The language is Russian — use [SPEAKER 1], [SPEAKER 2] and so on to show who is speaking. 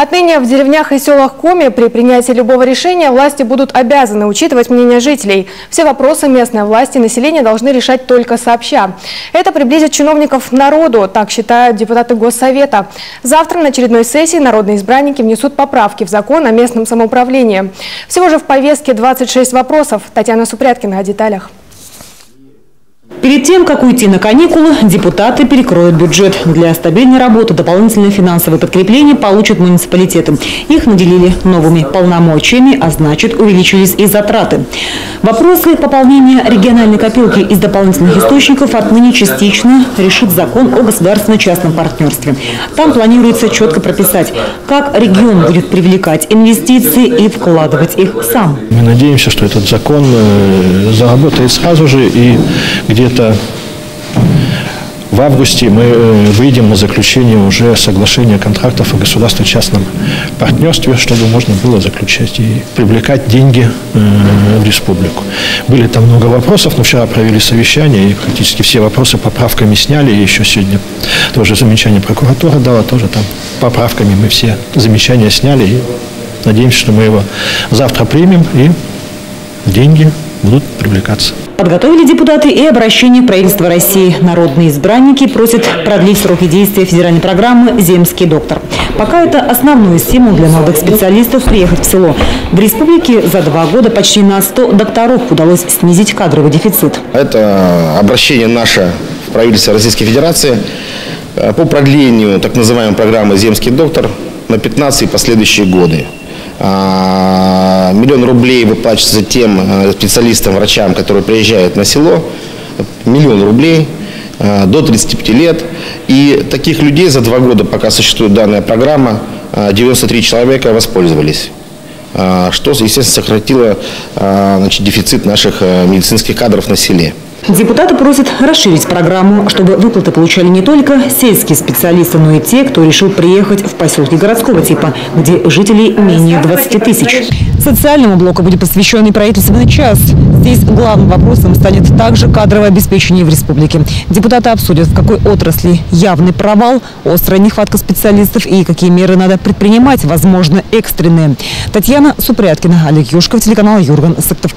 [SPEAKER 1] Отныне в деревнях и селах Коми при принятии любого решения власти будут обязаны учитывать мнение жителей. Все вопросы местной власти и населения должны решать только сообща. Это приблизит чиновников к народу, так считают депутаты Госсовета. Завтра на очередной сессии народные избранники внесут поправки в закон о местном самоуправлении. Всего же в повестке 26 вопросов. Татьяна Супряткина о деталях.
[SPEAKER 2] Перед тем, как уйти на каникулы, депутаты перекроют бюджет. Для стабильной работы дополнительное финансовое подкрепление получат муниципалитеты. Их наделили новыми полномочиями, а значит увеличились и затраты. Вопросы пополнения региональной копилки из дополнительных источников отныне частично решит закон о государственно-частном партнерстве. Там планируется четко прописать, как регион будет привлекать инвестиции и вкладывать их сам.
[SPEAKER 3] Мы надеемся, что этот закон заработает сразу же, и где-то в августе мы выйдем на заключение уже соглашения контрактов о государственно-частном партнерстве, чтобы можно было заключать и привлекать деньги в республику. Были там много вопросов, но вчера провели совещание и практически все вопросы поправками сняли. И еще сегодня тоже замечание прокуратура дала, тоже там поправками мы все замечания сняли. И надеемся, что мы его завтра примем и деньги будут привлекаться.
[SPEAKER 2] Подготовили депутаты и обращение в правительство России. Народные избранники просят продлить сроки действия федеральной программы «Земский доктор». Пока это основной стимул для молодых специалистов приехать в село. В республике за 2 года почти на 100 докторов удалось снизить кадровый дефицит.
[SPEAKER 4] Это обращение наше в правительство Российской Федерации по продлению так называемой программы «Земский доктор» на 15 последующие годы. 1 000 000 рублей выплачивается тем специалистам, врачам, которые приезжают на село. 1 000 000 рублей до 35 лет. И таких людей за 2 года, пока существует данная программа, 93 человека воспользовались. Что, естественно, сократило дефицит наших медицинских кадров на селе.
[SPEAKER 2] Депутаты просят расширить программу, чтобы выплаты получали не только сельские специалисты, но и те, кто решил приехать в поселки городского типа, где жителей менее 20 тысяч. Социальному блоку будет посвящен и правительственный час. Здесь главным вопросом станет также кадровое обеспечение в республике. Депутаты обсудят, в какой отрасли явный провал, острая нехватка специалистов и какие меры надо предпринимать, возможно, экстренные. Татьяна Супряткина, Олег Юшков, телеканал Юрган, Сыктывкар.